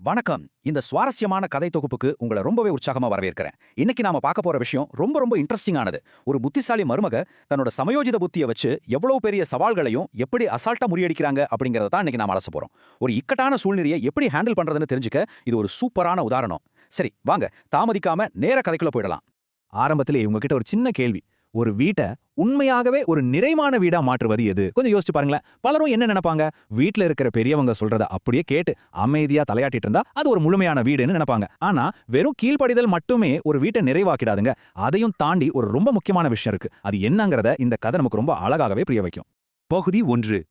வணக்கம். இந்த சுவாரஸ்யமான கதை தொகுப்புக்கு உங்களை ரொம்பவே உற்சாகமா வரவேற்கிறேன். இன்னைக்கு நாம பார்க்க போற விஷயம் ரொம்ப இன்ட்ரெஸ்டிங்கானது. ஒரு புத்திசாலி மருமக தன்னோட சமயோஜித புத்தியை வச்சு எவ்வளவு பெரிய சவால்களையும் எப்படி அசால்ட்டா முறியடிக்கிறாங்க அப்படிங்கறத தான் இன்னைக்கு நாம அலச போறோம். ஒரு இக்கட்டான சூழ்நிலையை எப்படி ஹேண்டில் பண்றதுன்னு தெரிஞ்சுக்க இது ஒரு சூப்பரான உதாரணம். சரி, வாங்க தாமதிக்காம நேர கதைக்குள்ள போயிடலாம். ஆரம்பத்திலே உங்ககிட்ட ஒரு சின்ன கேள்வி. ஒரு வீட்டை உண்மையாகவே ஒரு நிறைவான வீடா மாற்றுவது எது? கொஞ்சம் யோசிச்சு பாருங்களேன். பலரும் என்ன நினைப்பாங்க? வீட்ல இருக்கிற பெரியவங்க சொல்றத அப்படியே கேட்டு அமைதியா தலையாட்டிட்டு இருந்தா அது ஒரு முழுமையான வீடுன்னு நினைப்பாங்க. ஆனா வெறும் கீழ்ப்படிதல் மட்டுமே ஒரு வீட்டை நிறைவாக்கிடாதுங்க. அதையும் தாண்டி ஒரு ரொம்ப முக்கியமான விஷயம் இருக்கு. அது என்னங்கறத இந்த கதை நமக்கு ரொம்ப அழகாகவே புரிய வைக்கும். பகுதி 1.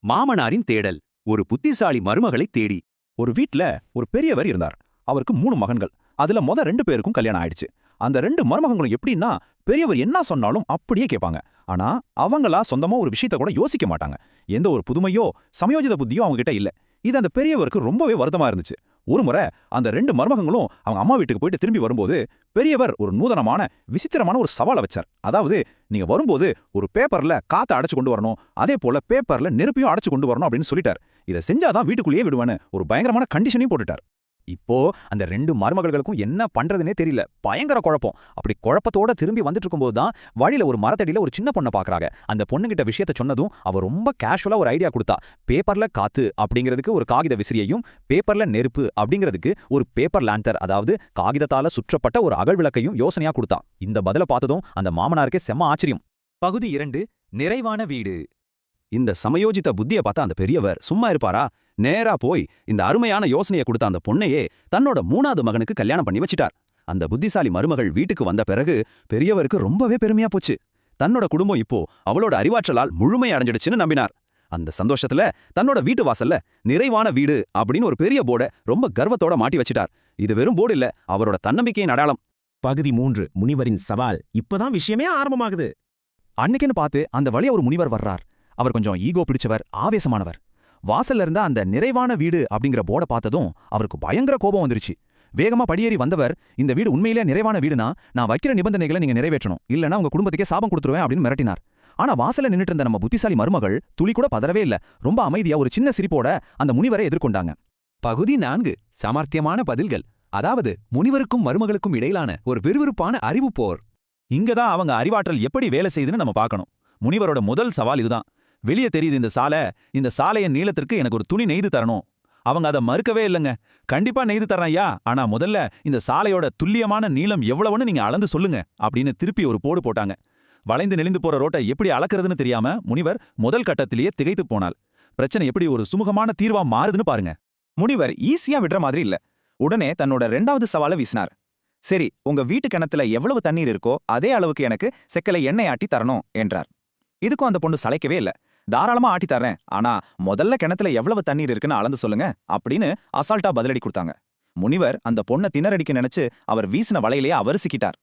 மாமனாரின் தேடல். ஒரு புத்திசாலி மருமகளை தேடி. ஒரு வீட்ல ஒரு பெரியவர் இருந்தார். அவருக்கு 3 மகன்கள். அதுல மொத 2 பேருக்கும் கல்யாணம் ஆயிடுச்சு. அந்த 2 மருமகங்களும் எப்படின்னா, பெரியவர் என்ன சொன்னாலும் அப்படியே கேட்பாங்க. ஆனா அவங்களா சொந்தமா ஒரு விஷயத்த கூட யோசிக்க மாட்டாங்க. எந்த ஒரு புதுமையோ சமயோஜித புத்தியோ அவங்க கிட்ட இல்ல. இது அந்த பெரியவருக்கு ரொம்பவே வருத்தமா இருந்துச்சு. ஒரு முறை அந்த 2 மருமகங்களும் அவங்க அம்மா வீட்டுக்கு போயிட்டு திரும்பி வரும்போது பெரியவர் ஒரு நூதனமான விசித்திரமான ஒரு சவாலை வச்சார். அதாவது, நீங்க வரும்போது ஒரு பேப்பர்ல காத்த அடைச்சு கொண்டு வரணும், அதே போல பேப்பர்ல நெருப்பையும் அடைச்சு கொண்டு வரணும் அப்படின்னு சொல்லிட்டார். இதை செஞ்சாதான் வீட்டுக்குள்ளேயே விடுவேன்னு ஒரு பயங்கரமான கண்டிஷனையும் போட்டுட்டார். இப்போ அந்த 2 மருமகள்களுக்கும் என்ன பண்றதுனே தெரியல. பயங்கர குழப்பம். அப்படி குழப்பத்தோட திரும்பி வந்துட்டு இருக்கும்போது தான் வழியில ஒரு மரத்தடியில ஒரு சின்ன பொண்ணை பாக்குறாங்க. அந்த பொண்ணுகிட்ட விஷயத்த சொன்னதும் அவ ரொம்ப கேஷுவலா ஒரு ஐடியா கொடுத்தா. பேப்பர்ல காத்து அப்படிங்கிறதுக்கு ஒரு காகித விசிறியையும், பேப்பர்ல நெருப்பு அப்படிங்கிறதுக்கு ஒரு பேப்பர் லேண்டர், அதாவது காகிதத்தால சுற்றப்பட்ட ஒரு அகல் விளக்கையும் யோசனையா கொடுத்தா. இந்த பதில பார்த்ததும் அந்த மாமனாருக்கே செம்ம ஆச்சரியம். பகுதி 2. நிறைவான வீடு. இந்த சமயோஜித புத்தியை பார்த்தா அந்த பெரியவர் சும்மா இருப்பாரா? நேரா போய் இந்த அருமையான யோசனையை கொடுத்த அந்த பொண்ணையே தன்னோட 3வது மகனுக்கு கல்யாணம் பண்ணி வச்சிட்டார். அந்த புத்திசாலி மருமகள் வீட்டுக்கு வந்த பிறகு பெரியவருக்கு ரொம்பவே பெருமையா போச்சு. தன்னோட குடும்பம் இப்போ அவளோட அறிவாற்றலால் முழுமை அடைஞ்சிடுச்சுன்னு நம்பினார். அந்த சந்தோஷத்துல தன்னோட வீட்டு வாசல்ல நிறைவான வீடு அப்படின்னு ஒரு பெரிய போர்டை ரொம்ப கர்வத்தோட மாட்டி வச்சிட்டார். இது வெறும் போர்டு இல்ல, அவரோட தன்னம்பிக்கையின் அடையாளம். பகுதி 3. முனிவரின் சவால். இப்பதான் விஷயமே ஆரம்பமாகுது. அன்னைக்குன்னு பார்த்து அந்த வழியா ஒரு முனிவர் வர்றார். அவர் கொஞ்சம் ஈகோ பிடிச்சவர், ஆவேசமானவர். வாசல்ல இருந்த அந்த நிறைவான வீடு அப்படிங்கிற போர்டை பார்த்ததும் அவருக்கு பயங்கர கோபம் வந்துருச்சு. வேகமா படியேறி வந்தவர், இந்த வீடு உண்மையிலே நிறைவான வீடுனா நான் வைக்கிற நிபந்தனைகளை நீங்க நிறைவேற்றணும், இல்லனா உங்க குடும்பத்துக்கே சாபம் கொடுத்துருவேன் அப்படின்னு மிரட்டினார். ஆனா வாசல்ல நின்னுட்டு இருந்த நம்ம புத்திசாலி மருமகள் துளி கூட பதறவே இல்ல. ரொம்ப அமைதியா ஒரு சின்ன சிரிப்போட அந்த முனிவரை எதிர்கொண்டாங்க. பகுதி 4. சாமர்த்தியமான பதில்கள். அதாவது முனிவருக்கும் மருமகளுக்கும் இடையிலான ஒரு விறுவிறுப்பான அறிவு போர். இங்கதான் அவங்க அறிவாற்றல் எப்படி வேலை செய்யுதுன்னு நம்ம பார்க்கணும். முனிவரோட முதல் சவால் இதுதான். வெளியே தெரியுது இந்த சாலையின் நீளத்திற்கு எனக்கு ஒரு துணி நெய்து தரணும். அவங்க அதை மறுக்கவே இல்லைங்க. கண்டிப்பா நெய்து தரேன் ஐயா, ஆனா முதல்ல இந்த சாலையோட துல்லியமான நீளம் எவ்வளவுன்னு நீங்க அளந்து சொல்லுங்க அப்படின்னு திருப்பி ஒரு போடு போட்டாங்க. வளைந்து நெளிந்து போற ரோட்டை எப்படி அளக்கிறதுன்னு தெரியாம முனிவர் முதல் கட்டத்திலேயே திகைத்து போனாள். பிரச்சனை எப்படி ஒரு சுமூகமான தீர்வா மாறுதுன்னு பாருங்க. முனிவர் ஈஸியா விடுற மாதிரி இல்ல. உடனே தன்னோட 2வது சவாலை வீசினார். சரி, உங்க வீட்டு கிணத்துல எவ்வளவு தண்ணீர் இருக்கோ அதே அளவுக்கு எனக்கு செக்கலை எண்ணெய் ஆட்டி தரணும் என்றார். இதுக்கும் அந்த பொண்ணு சளைக்கவே இல்ல. தாராளமா ஆட்டி தரேன், ஆனா முதல்ல கிணத்துல எவ்வளவு தண்ணீர் இருக்குன்னு அளந்து சொல்லுங்க அப்படின்னு அசால்ட்டா பதிலடி கொடுத்தாங்க. முனிவர் அந்த பொண்ணை திணறடிக்க நினைச்சு அவர் வீசின வலையிலேயே அவர் சிக்கிட்டார்.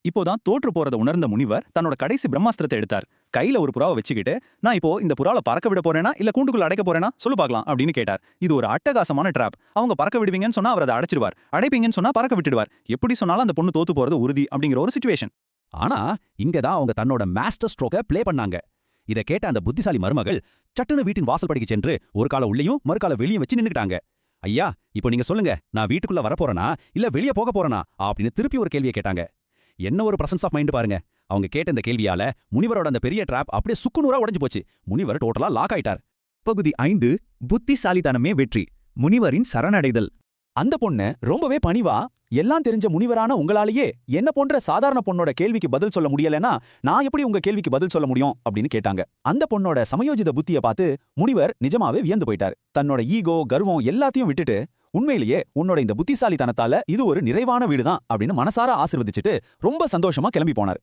இப்போதான் தோற்று போறத உணர்ந்த முனிவர் தன்னோட கடைசி பிரம்மாஸ்திரத்தை எடுத்தார். கையில ஒரு புறாவை வச்சுக்கிட்டு, நான் இப்போ இந்த புறாவை பறக்க விட போறேனா இல்ல கூண்டுக்குள்ள அடைக்க போறேனா சொல்லு பார்க்கலாம் அப்படின்னு கேட்டார். இது ஒரு அட்டகாசமான டிராப். அவங்க பறக்க விடுவீங்கன்னு சொன்னா அவர் அதை அடைச்சிடுவார், அடைப்பீங்கன்னு சொன்னா பறக்க விட்டுடுவார். எப்படி சொன்னாலும் அந்த பொண்ணு தோத்து போறது உறுதி அப்படிங்கிற ஒரு சிச்சுவேஷன். ஆனா இங்கதான் அவங்க தன்னோட மாஸ்டர் ஸ்ட்ரோக்கை பிளே பண்ணாங்க. இதை கேட்ட அந்த புத்திசாலி மருமகள் சட்டுன்னு வீட்டின் வாசல் படிக்கு சென்று ஒரு கால உள்ளேயும் மறுகால வெளியே வச்சு நின்னுக்கிட்டாங்க. ஐயா, இப்போ நீங்க சொல்லுங்க, நான் வீட்டுக்குள்ள வரப்போறேனா இல்ல வெளியே போக போறேனா அப்படின்னு திருப்பி ஒரு கேள்வியை கேட்டாங்க. என்ன ஒரு பிரசன்ஸ் ஆஃப் மைண்ட் பாருங்க. அவங்க கேட்ட இந்த கேள்வியால முனிவரோட அந்த பெரிய டிராப் அப்படியே சுக்குநூறா உடைஞ்சு போச்சு. முனிவர் டோட்டலா லாக் ஆயிட்டார். பகுதி 5. புத்திசாலித்தனமே வெற்றி. முனிவரின் சரணடைதல். அந்த பொண்ணு ரொம்பவே பணிவா, எல்லாம் தெரிஞ்ச முனிவரான உங்களாலேயே என்ன போன்ற சாதாரண பொண்ணோட கேள்விக்கு பதில் சொல்ல முடியலன்னா நான் எப்படி உங்க கேள்விக்கு பதில் சொல்ல முடியும் அப்படின்னு கேட்டாங்க. அந்த பொண்ணோட சமயோஜித புத்தியை பார்த்து முனிவர் நிஜமாவே வியந்து போயிட்டார். தன்னோட ஈகோ, கர்வம் எல்லாத்தையும் விட்டுட்டு, உண்மையிலேயே உன்னோட இந்த புத்திசாலித்தனத்தால இது ஒரு நிறைவான வீடுதான் அப்படின்னு மனசார ஆசீர்வதிச்சுட்டு ரொம்ப சந்தோஷமா கிளம்பி போனார்.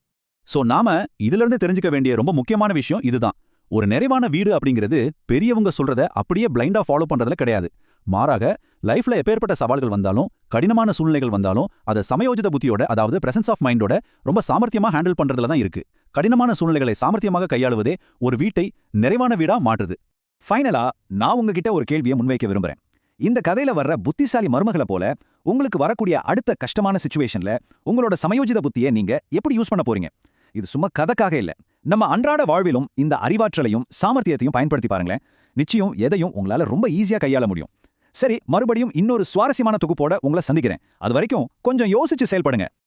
சோ நாம இதுல இருந்து தெரிஞ்சுக்க வேண்டிய ரொம்ப முக்கியமான விஷயம் இதுதான். ஒரு நிறைவான வீடு அப்படிங்கிறது பெரியவங்க சொல்றத அப்படியே பிளைண்டா ஃபாலோ பண்றதுல கிடையாது. மாறாக லைஃப்ல எப்பேற்பட்ட சவால்கள் வந்தாலும், கடினமான சூழ்நிலைகள் வந்தாலும் அதை சமயோஜித புத்தியோட, அதாவது பிரசன்ஸ் ஆஃப் மைண்டோட ரொம்ப சாமர்த்தியமா ஹேண்டில் பண்றதுல தான் இருக்கு. கடினமான சூழ்நிலைகளை சாமர்த்தியமாக கையாளுவதே ஒரு வீட்டை நிறைவான வீடா மாற்றுது. ஃபைனலா நான் உங்ககிட்ட ஒரு கேள்வியை முன்வைக்க விரும்புறேன். இந்த கதையில வர்ற புத்திசாலி மருமகளை போல உங்களுக்கு வரக்கூடிய அடுத்த கஷ்டமான சிச்சுவேஷன்ல உங்களோட சமயோஜித புத்தியை நீங்க எப்படி யூஸ் பண்ண போறீங்க? இது சும்மா கதைக்காக இல்ல, நம்ம அன்றாட வாழ்விலும் இந்த அறிவாற்றலையும் சாமர்த்தியத்தையும் பயன்படுத்தி பாருங்களேன். நிச்சயம் எதையும் உங்களால ரொம்ப ஈஸியா கையாள முடியும். சரி, மறுபடியும் இன்னொரு சுவாரஸ்யமான தொகுப்போட உங்களை சந்திக்கிறேன். அது வரைக்கும் கொஞ்சம் யோசிச்சு செயல்படுங்க.